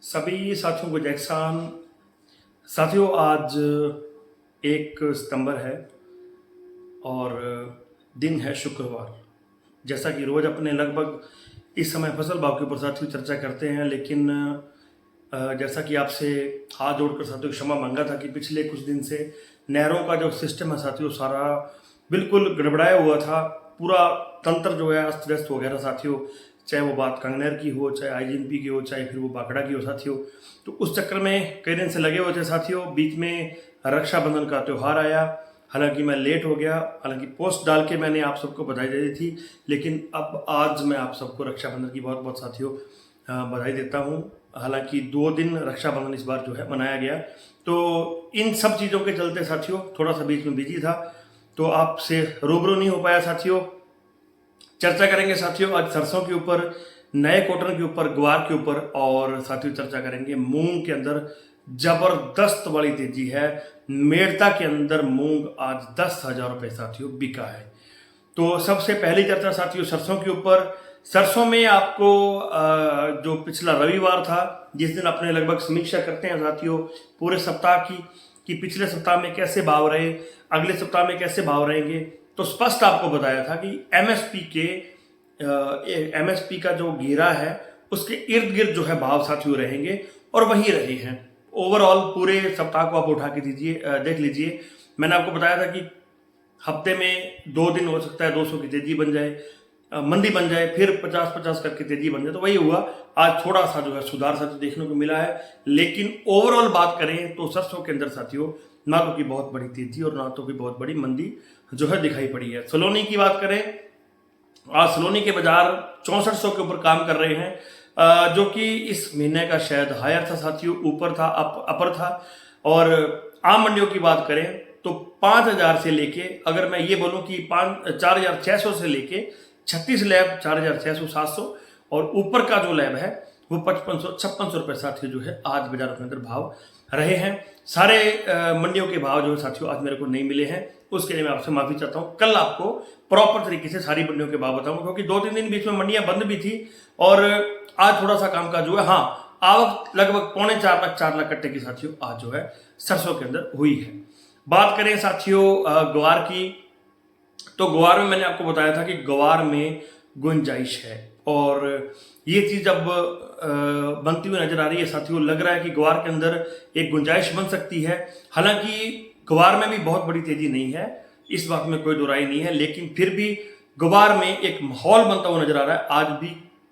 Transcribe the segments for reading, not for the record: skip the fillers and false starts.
सभी साथियों को जैक्सान। साथियों, आज 1 सितंबर है और दिन है शुक्रवार। जैसा कि रोज़ अपने लगभग इस समय फसल भाव के ऊपर साथियों चर्चा करते हैं, लेकिन जैसा कि आपसे हाथ जोड़कर साथियों क्षमा मांगा था कि पिछले कुछ दिन से नहरों का जो सिस्टम है साथियों सारा बिल्कुल गड़बड़ाया हुआ था। पूरा तंत्र जो है अस्त व्यस्त हो गया था साथियों, चाहे वो बात कंगनेर की हो, चाहे आईजीएमपी की हो, चाहे फिर वो बाकड़ा की हो साथियों। तो उस चक्कर में कई दिन से लगे हुए थे साथियों। बीच में रक्षाबंधन का त्यौहार आया, हालांकि मैं लेट हो गया। हालांकि पोस्ट डाल के मैंने आप सबको बधाई दे दी थी, लेकिन अब आज मैं आप सबको रक्षाबंधन की बहुत बहुत साथियों बधाई देता हूँ। हालांकि 2 दिन रक्षाबंधन इस बार जो है मनाया गया, तो इन सब चीज़ों के चलते साथियों थोड़ा सा बीच में बिजी था, तो आपसे रूबरू नहीं हो पाया साथियों। चर्चा करेंगे साथियों आज सरसों के ऊपर, नए कॉटन के ऊपर, ग्वार के ऊपर, और साथियों चर्चा करेंगे मूंग के अंदर जबरदस्त वाली तेजी है। मेड़ता के अंदर मूंग आज 10,000 रुपये साथियों बिका है। तो सबसे पहली चर्चा साथियों सरसों के ऊपर। सरसों में आपको जो पिछला रविवार था जिस दिन अपने लगभग समीक्षा करते हैं साथियों पूरे सप्ताह की, कि पिछले सप्ताह में कैसे भाव रहे, अगले सप्ताह में कैसे भाव रहेंगे, तो स्पष्ट आपको बताया था कि एमएसपी का जो घेरा है उसके इर्द गिर्द जो है भाव साथियों रहेंगे, और वहीं रहे हैं। ओवरऑल पूरे सप्ताह को आप उठा के देख लीजिए। मैंने आपको बताया था कि हफ्ते में 2 दिन हो सकता है 200 की तेजी बन जाए, मंदी बन जाए, फिर 50-50 करके तेजी बन जाए, तो वही हुआ। आज थोड़ा सा जो है सुधार साथियों देखने को मिला है, लेकिन ओवरऑल बात करें तो सरसों के अंदर साथियों ना तो की बहुत बड़ी तेजी और ना तो की बहुत बड़ी मंदी जो है दिखाई पड़ी है। सलोनी की बात करें, आज सलोनी के बाजार 6400 के ऊपर काम कर रहे हैं, जो कि इस महीने का शायद हायर था साथियों, ऊपर था, अपर था। और आम मंडियों की बात करें तो 5000 से लेके, अगर मैं ये बोलूं कि 4600 से लेके 36 लैब 4600-700, और ऊपर का जो लैब है वो 5500-5600 रुपये साथियों जो है आज बाजारों के अंदर भाव रहे हैं। सारे मंडियों के भाव जो है साथियों आज मेरे को नहीं मिले हैं, उसके लिए मैं आपसे माफी चाहता हूँ। कल आपको प्रॉपर तरीके से सारी मंडियों के भाव बताऊंगा, क्योंकि 2-3 दिन बीच में मंडियां बंद भी थी, और आज थोड़ा सा काम काज हुआ। हाँ, आवक लगभग 4.25 लाख कट्टे की साथियों आज जो है सरसों के अंदर हुई है। बात करें साथियों ग्वार की, तो ग्वार में मैंने आपको बताया था कि ग्वार में गुंजाइश है, और ये चीज अब बनती हुई नजर आ रही है साथियों। लग रहा है कि ग्वार के अंदर एक गुंजाइश बन सकती है। हालांकि ग्वार में भी बहुत बड़ी तेजी नहीं है, इस बात में कोई दुराई नहीं है, लेकिन फिर भी ग्वार में एक माहौल बनता हुआ नजर आ रहा है। आज भी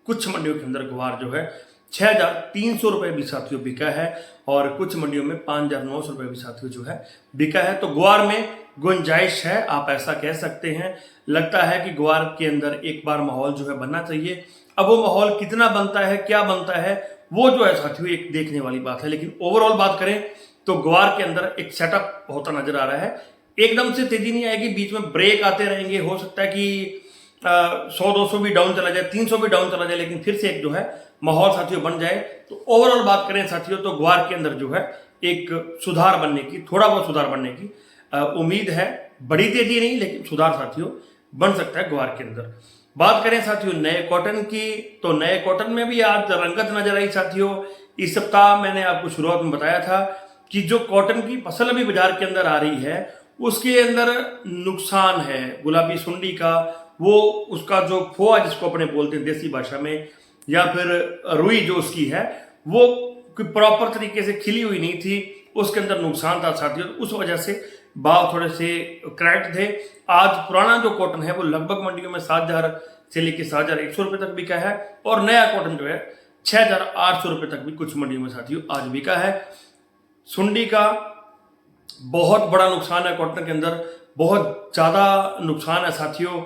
कुछ मंडियों के अंदर ग्वार जो है 6300 रुपये भी साथियों बिका है, और कुछ मंडियों में 5900 रुपये भी साथियों जो है बिका है। तो ग्वार में गुंजाइश है, आप ऐसा कह सकते हैं। लगता है कि ग्वार के अंदर एक बार माहौल जो है बनना चाहिए। अब वो माहौल कितना बनता है, क्या बनता है, वो जो है साथियों एक देखने वाली बात है। लेकिन ओवरऑल बात करें तो ग्वार के अंदर एक सेटअप होता नजर आ रहा है। एकदम से तेजी नहीं आएगी, बीच में ब्रेक आते रहेंगे। हो सकता है कि 100-200 भी डाउन चला जाए, 300 भी डाउन चला जाए, लेकिन फिर से एक जो है माहौल साथियों बन जाए। तो ओवरऑल बात करें साथियों तो ग्वार के अंदर जो है एक सुधार बनने की, थोड़ा बहुत सुधार बनने की उम्मीद है। बड़ी तेजी नहीं, लेकिन सुधार साथियों बन सकता है ग्वार के अंदर। बात करें साथियों नए कॉटन की, तो नए कॉटन में भी आज रंगत नजर आई साथियों। इस सप्ताह मैंने आपको शुरुआत में बताया था कि जो कॉटन की फसल अभी बाजार के अंदर आ रही है उसके अंदर नुकसान है गुलाबी सुंडी का। वो उसका जो फोआ जिसको अपने बोलते हैं देसी भाषा में, या फिर रुई जो उसकी है, वो प्रॉपर तरीके से खिली हुई नहीं थी, उसके अंदर नुकसान था साथियों। उस वजह से भाव थोड़े से क्रैक्ड थे। आज पुराना जो कॉटन है वो लगभग मंडियों में 7000 से लेकर 7100 रुपये तक बिका है, और नया कॉटन जो है 6800 रुपये तक भी कुछ मंडियों में साथियों आज बिका है। सुंडी का बहुत बड़ा नुकसान है कॉटन के अंदर, बहुत ज़्यादा नुकसान है साथियों।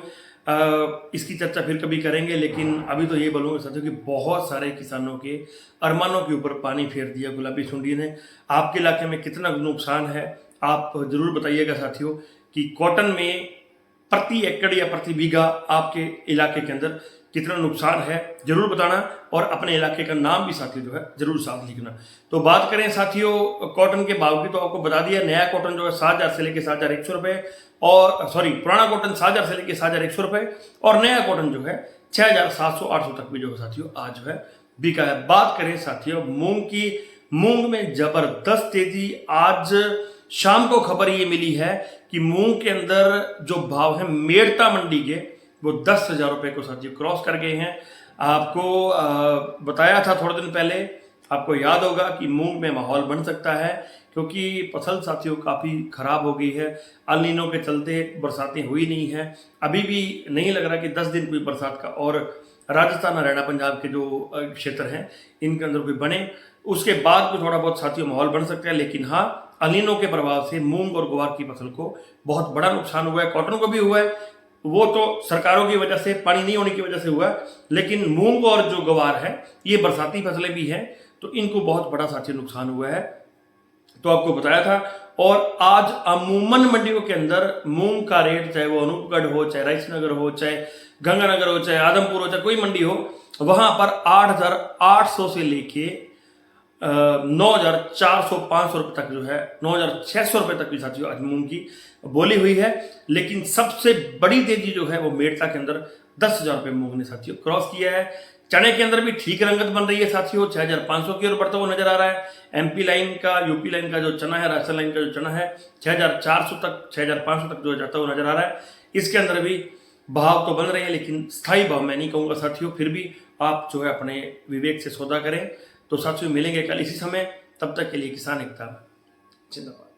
इसकी चर्चा फिर कभी करेंगे, लेकिन अभी तो ये बोलूँगा साथियों कि बहुत सारे किसानों के अरमानों के ऊपर पानी फेर दिया गुलाबी सुंडी ने। आपके इलाके में कितना नुकसान है आप जरूर बताइएगा साथियों, कि कॉटन में प्रति एकड़ या प्रति बीघा आपके इलाके के अंदर कितना नुकसान है जरूर बताना, और अपने इलाके का नाम भी साथियों जो है जरूर साथ लिखना। तो बात करें साथियों कॉटन के भाव की, तो आपको बता दिया नया कॉटन जो है 7000 से लेकर 7100 रुपये, और पुराना कॉटन 7000 से लेकर 7100 रुपये, और नया कॉटन जो है 6700-800 तक भी जो है साथियों आज जो है बिका है। बात करें साथियों मूंग की, मूंग में जबरदस्त तेजी। आज शाम को खबर ये मिली है कि मूंग के अंदर जो भाव है मेड़ता मंडी के, वो 10,000 रुपए को साथियों क्रॉस कर गए हैं। आपको बताया था थोड़े दिन पहले, आपको याद होगा कि मूंग में माहौल बन सकता है क्योंकि फसल साथियों काफ़ी खराब हो गई है। अल नीनो के चलते बरसातें हुई नहीं है, अभी भी नहीं लग रहा कि 10 दिन कोई बरसात का और राजस्थान हरियाणा पंजाब के जो क्षेत्र हैं इनके अंदर कोई बने, उसके बाद भी थोड़ा बहुत साथियों माहौल बन सकता है। लेकिन हाँ, अल नीनो के प्रभाव से मूंग और ग्वार की फसल को बहुत बड़ा नुकसान हुआ है, कॉटन को भी हुआ है। वो तो सरकारों की वजह से, पानी नहीं होने की वजह से हुआ है, लेकिन मूंग और जो ग्वार है ये बरसाती फसलें भी हैं, तो इनको बहुत बड़ा साथियों नुकसान हुआ है। तो आपको बताया था। और आज अमूमन मंडियों के अंदर मूंग का रेट, चाहे वो अनूपगढ़ हो, चाहे राइसनगर हो, चाहे गंगानगर हो, चाहे आदमपुर हो, चाहे कोई मंडी हो, वहां पर 8,800 से लेके 9,400-500 रुपये तक जो है, 9,600 रुपये तक की साथियों आज मूंग की बोली हुई है। लेकिन सबसे बड़ी तेजी जो है वो मेड़ता के अंदर 10,000 रुपये मूंग ने साथियों क्रॉस किया है। चने के अंदर भी ठीक रंगत बन रही है साथियों, 6,500 की ओर बढ़ता हुआ नजर आ रहा है। एमपी लाइन का, यूपी लाइन का जो चना है, राजस्थान लाइन का जो चना है, 6,400 तक, 6,500 तक जो जाता हुआ नजर आ रहा है। इसके अंदर भी भाव तो बन रहे हैं, लेकिन स्थायी भाव मैं नहीं कहूँगा साथियों। फिर भी आप जो है अपने विवेक से सौदा करें। तो साथियों मिलेंगे कल इसी समय, तब तक के लिए किसान एकता जिंदाबाद।